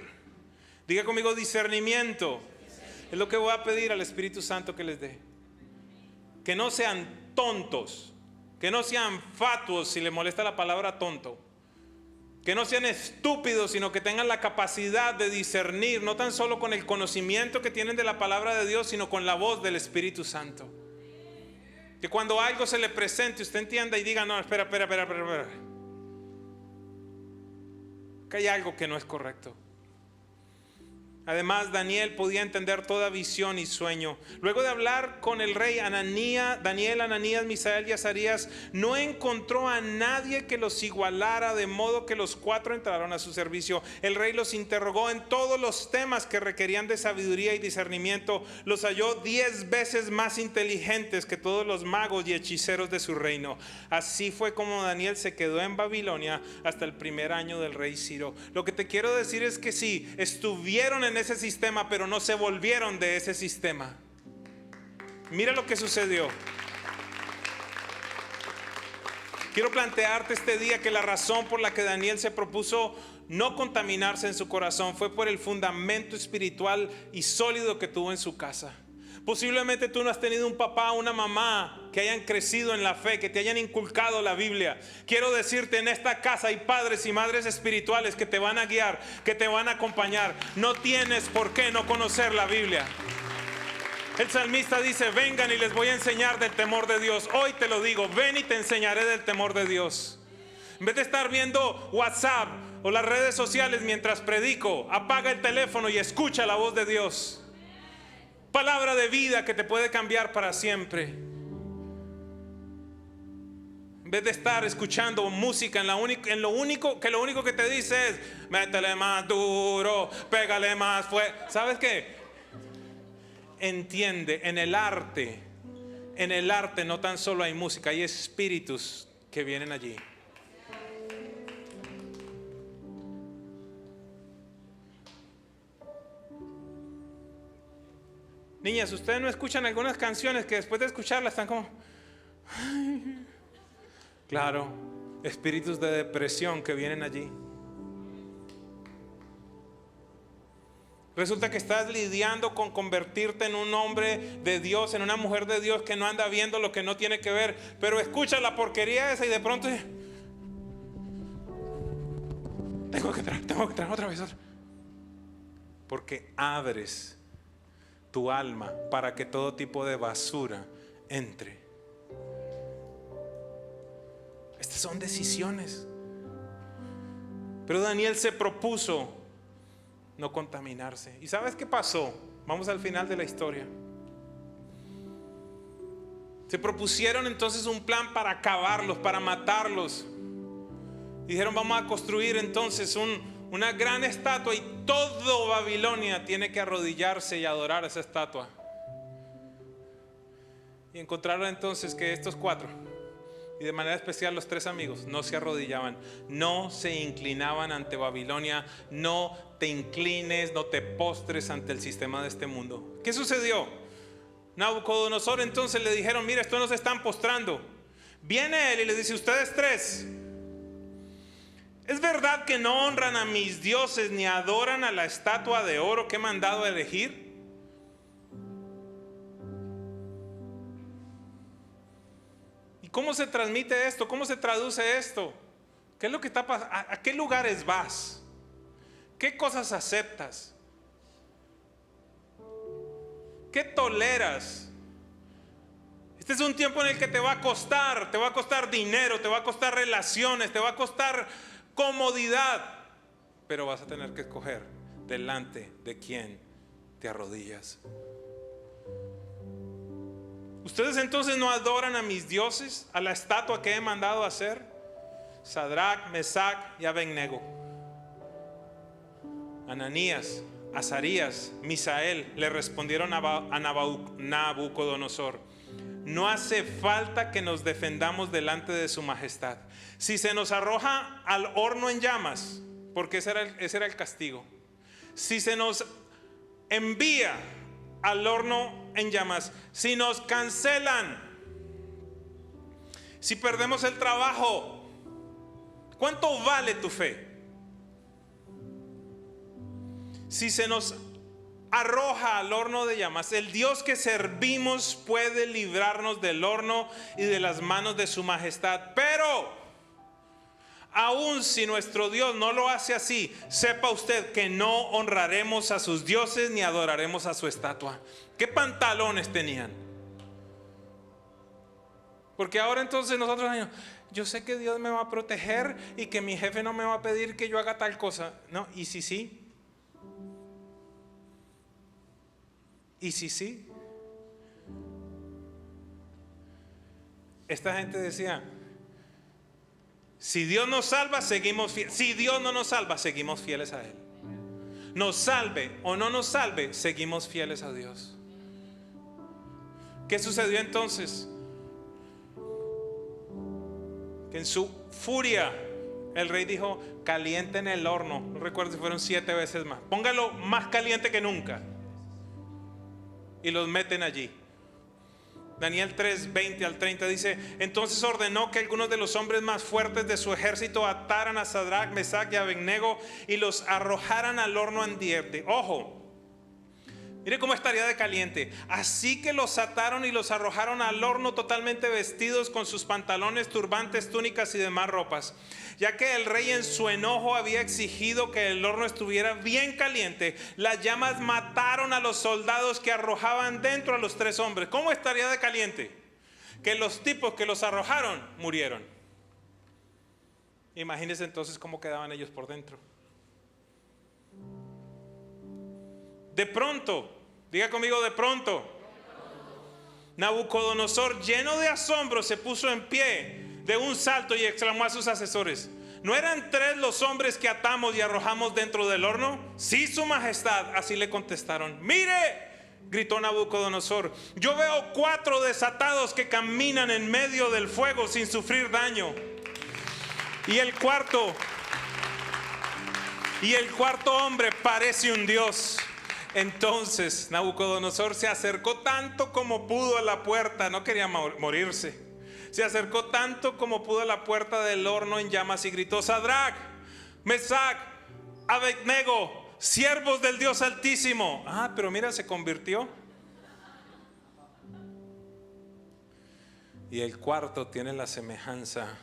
Diga conmigo, discernimiento. Es lo que voy a pedir al Espíritu Santo que les dé. Que no sean tontos, que no sean fatuos, si le molesta la palabra tonto. Que no sean estúpidos, sino que tengan la capacidad de discernir, no tan solo con el conocimiento que tienen de la palabra de Dios, sino con la voz del Espíritu Santo. Que cuando algo se le presente, usted entienda y diga, no, espera. Que hay algo que no es correcto. Además, Daniel podía entender toda visión y sueño. Luego de hablar con el rey, Daniel, Ananías, Misael y Azarías no encontró a nadie que los igualara, de modo que los 4 entraron a su servicio. El rey los interrogó en todos los temas que requerían de sabiduría y discernimiento. Los halló 10 veces más inteligentes que todos los magos y hechiceros de su reino. Así fue como Daniel se quedó en Babilonia hasta el primer año del rey Ciro. Lo que te quiero decir es que sí, estuvieron en ese sistema, pero no se volvieron de ese sistema. Mira lo que sucedió. Quiero plantearte este día que la razón por la que Daniel se propuso no contaminarse en su corazón fue por el fundamento espiritual y sólido que tuvo en su casa. Posiblemente tú no has tenido un papá o una mamá que hayan crecido en la fe, que te hayan inculcado la Biblia. Quiero decirte, en esta casa hay padres y madres espirituales que te van a guiar, que te van a acompañar. No tienes por qué no conocer la Biblia. El salmista dice, vengan y les voy a enseñar del temor de Dios. Hoy te lo digo, ven y te enseñaré del temor de Dios. En vez de estar viendo WhatsApp o las redes sociales mientras predico, apaga el teléfono y escucha la voz de Dios. Palabra de vida que te puede cambiar para siempre. En vez de estar escuchando música lo único que te dice es métele más duro, pégale más fuerte. ¿Sabes qué? Entiende, en el arte no tan solo hay música, hay espíritus que vienen allí. Niñas, ustedes no escuchan algunas canciones que después de escucharlas están como... Claro, espíritus de depresión que vienen allí. Resulta que estás lidiando con convertirte en un hombre de Dios, en una mujer de Dios que no anda viendo lo que no tiene que ver, pero escucha la porquería esa y de pronto... tengo que entrar otra vez. Porque abres tu alma para que todo tipo de basura entre. Estas son decisiones. Pero Daniel se propuso no contaminarse. ¿Y sabes qué pasó? Vamos al final de la historia. Se propusieron entonces un plan para acabarlos, para matarlos. Dijeron, vamos a construir entonces una gran estatua y todo Babilonia tiene que arrodillarse y adorar esa estatua. Y encontraron entonces que estos 4, y de manera especial los 3 amigos, no se arrodillaban, no se inclinaban ante Babilonia. No te inclines, no te postres ante el sistema de este mundo. ¿Qué sucedió? Nabucodonosor entonces le dijeron, mira, estos no se están postrando. Viene él y le dice, ustedes 3, ¿es verdad que no honran a mis dioses ni adoran a la estatua de oro que he mandado a elegir? ¿Y cómo se transmite esto? ¿Cómo se traduce esto? ¿Qué es lo que está pasando? ¿A qué lugares vas? ¿Qué cosas aceptas? ¿Qué toleras? Este es un tiempo en el que te va a costar dinero, te va a costar relaciones, te va a costar comodidad, pero vas a tener que escoger delante de quién te arrodillas. ¿Ustedes entonces no adoran a mis dioses, a la estatua que he mandado a hacer? Sadrach, Mesach y Abednego. Ananías, Azarías, Misael le respondieron a Nabucodonosor, no hace falta que nos defendamos delante de su majestad. Si se nos arroja al horno en llamas, porque ese era el castigo. Si se nos envía al horno en llamas, si nos cancelan, si perdemos el trabajo, ¿cuánto vale tu fe? Si se nos arroja al horno de llamas, el Dios que servimos puede librarnos del horno y de las manos de su majestad. Pero aun si nuestro Dios no lo hace así, sepa usted que no honraremos a sus dioses ni adoraremos a su estatua. ¿Qué pantalones tenían? Porque ahora entonces nosotros, yo sé que Dios me va a proteger y que mi jefe no me va a pedir que yo haga tal cosa. No, ¿y si sí? ¿Y si sí? Esta gente decía, si Dios nos salva, seguimos fieles. Si Dios no nos salva, seguimos fieles a Él. Nos salve o no nos salve, seguimos fieles a Dios. ¿Qué sucedió entonces? Que en su furia el rey dijo, calienten el horno. No recuerdo si fueron 7 veces más. Póngalo más caliente que nunca. Y los meten allí. Daniel 3, 20 al 30 dice, entonces ordenó que algunos de los hombres más fuertes de su ejército ataran a Sadrach, Mesach y Abednego y los arrojaran al horno ardiente. Ojo, mire cómo estaría de caliente. Así que los ataron y los arrojaron al horno totalmente vestidos con sus pantalones, turbantes, túnicas y demás ropas. Ya que el rey en su enojo había exigido que el horno estuviera bien caliente, las llamas mataron a los soldados que arrojaban dentro a los 3 hombres. ¿Cómo estaría de caliente? Que los tipos que los arrojaron murieron. Imagínense entonces cómo quedaban ellos por dentro. De pronto, diga conmigo, de pronto, Nabucodonosor, lleno de asombro, se puso en pie de un salto y exclamó a sus asesores, ¿no eran 3 los hombres que atamos y arrojamos dentro del horno? Sí, su majestad. Así le contestaron. Mire, gritó Nabucodonosor, yo veo 4 desatados que caminan en medio del fuego sin sufrir daño. Y el cuarto hombre parece un dios. Entonces Nabucodonosor se acercó tanto como pudo a la puerta, no quería morirse. Se acercó tanto como pudo a la puerta del horno en llamas y gritó, Sadrach, Mesach, Abednego, siervos del Dios Altísimo. Pero mira, se convirtió. Y el cuarto tiene la semejanza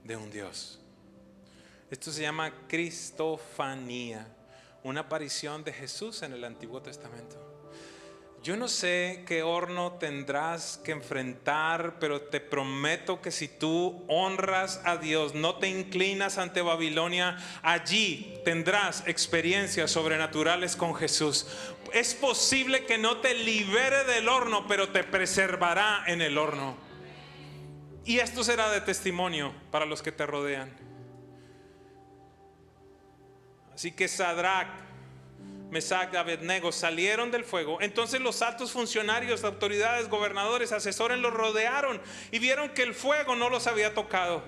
de un Dios. Esto se llama cristofanía, una aparición de Jesús en el Antiguo Testamento. Yo no sé qué horno tendrás que enfrentar, pero te prometo que si tú honras a Dios, no te inclinas ante Babilonia, allí tendrás experiencias sobrenaturales con Jesús. Es posible que no te libere del horno, pero te preservará en el horno. Y esto será de testimonio para los que te rodean. Así que Sadrac, Mesac y Abednego salieron del fuego. Entonces los altos funcionarios, autoridades, gobernadores, asesores los rodearon y vieron que el fuego no los había tocado.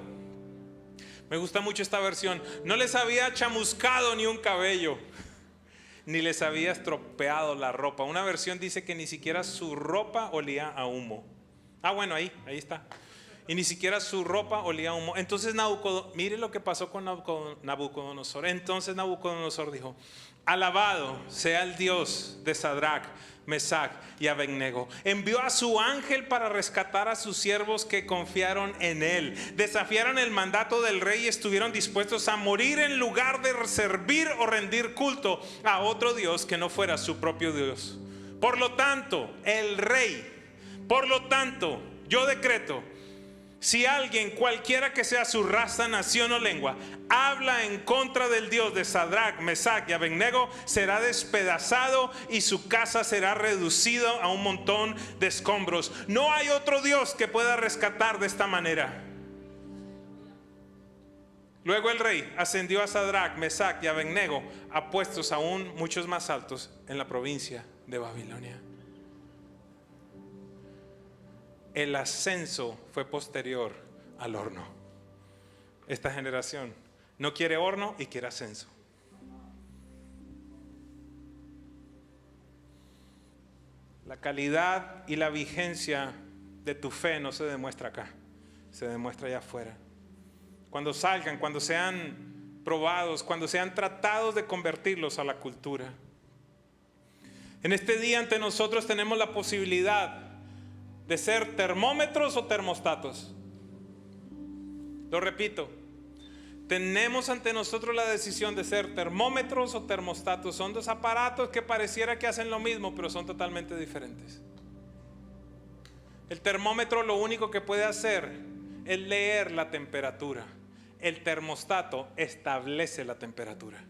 Me gusta mucho esta versión. No les había chamuscado ni un cabello, ni les había estropeado la ropa. Una versión dice que ni siquiera su ropa olía a humo. Bueno, ahí está. Y ni siquiera su ropa olía a humo. Entonces mire lo que pasó con Nabucodonosor. Entonces Nabucodonosor dijo: alabado sea el Dios de Sadrac, Mesac y Abednego. Envió a su ángel para rescatar a sus siervos que confiaron en él. Desafiaron el mandato del rey y estuvieron dispuestos a morir en lugar de servir o rendir culto a otro Dios que no fuera su propio Dios. Por lo tanto, yo decreto: si alguien, cualquiera que sea su raza, nación o lengua, habla en contra del Dios de Sadrac, Mesac y Abednego, será despedazado y su casa será reducida a un montón de escombros. No hay otro Dios que pueda rescatar de esta manera. Luego el rey ascendió a Sadrac, Mesac y Abednego a puestos aún muchos más altos en la provincia de Babilonia. El ascenso fue posterior al horno. Esta generación no quiere horno y quiere ascenso. La calidad y la vigencia de tu fe no se demuestra acá, se demuestra allá afuera. Cuando salgan, cuando sean probados, cuando sean tratados de convertirlos a la cultura. En este día ante nosotros tenemos la posibilidad de ser termómetros o termostatos. Lo repito, tenemos ante nosotros la decisión de ser termómetros o termostatos. Son dos aparatos que pareciera que hacen lo mismo, pero son totalmente diferentes. El termómetro lo único que puede hacer es leer la temperatura. El termostato establece la temperatura.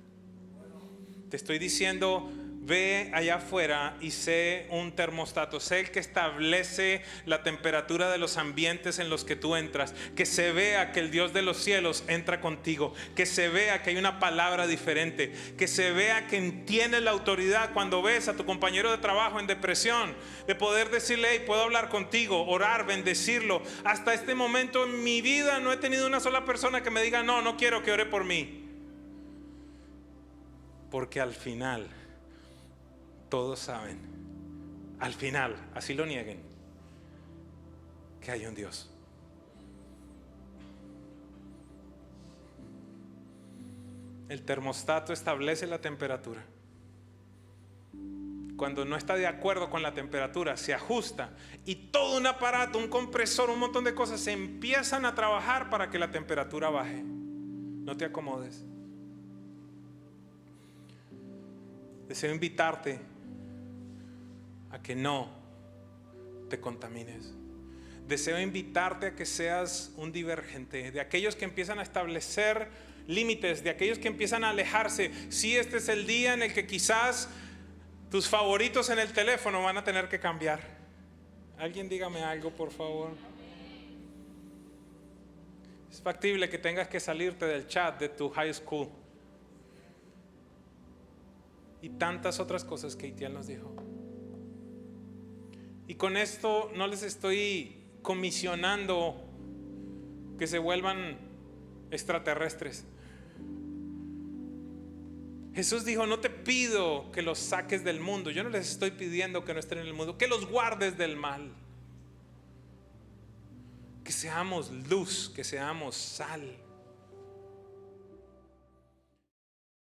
Te estoy diciendo: ve allá afuera y sé un termostato, sé el que establece la temperatura de los ambientes en los que tú entras, que se vea que el Dios de los cielos entra contigo, que se vea que hay una palabra diferente, que se vea que tienes la autoridad cuando ves a tu compañero de trabajo en depresión, de poder decirle: hey, puedo hablar contigo, orar, bendecirlo. Hasta este momento en mi vida no he tenido una sola persona que me diga: no quiero que ore por mí. Porque al final todos saben, al final, así lo nieguen, que hay un Dios. El termostato establece la temperatura. Cuando no está de acuerdo con la temperatura, se ajusta y todo un aparato, un compresor, un montón de cosas se empiezan a trabajar para que la temperatura baje. No te acomodes. Deseo invitarte a que no te contamines. Deseo invitarte a que seas un divergente, de aquellos que empiezan a establecer límites, de aquellos que empiezan a alejarse. Sí, este es el día en el que quizás tus favoritos en el teléfono van a tener que cambiar. Alguien dígame algo, por favor. Es factible que tengas que salirte del chat de tu high school y tantas otras cosas que Itiel nos dijo. Y con esto no les estoy comisionando que se vuelvan extraterrestres. Jesús dijo: no te pido que los saques del mundo. Yo no les estoy pidiendo que no estén en el mundo, que los guardes del mal. Que seamos luz, que seamos sal.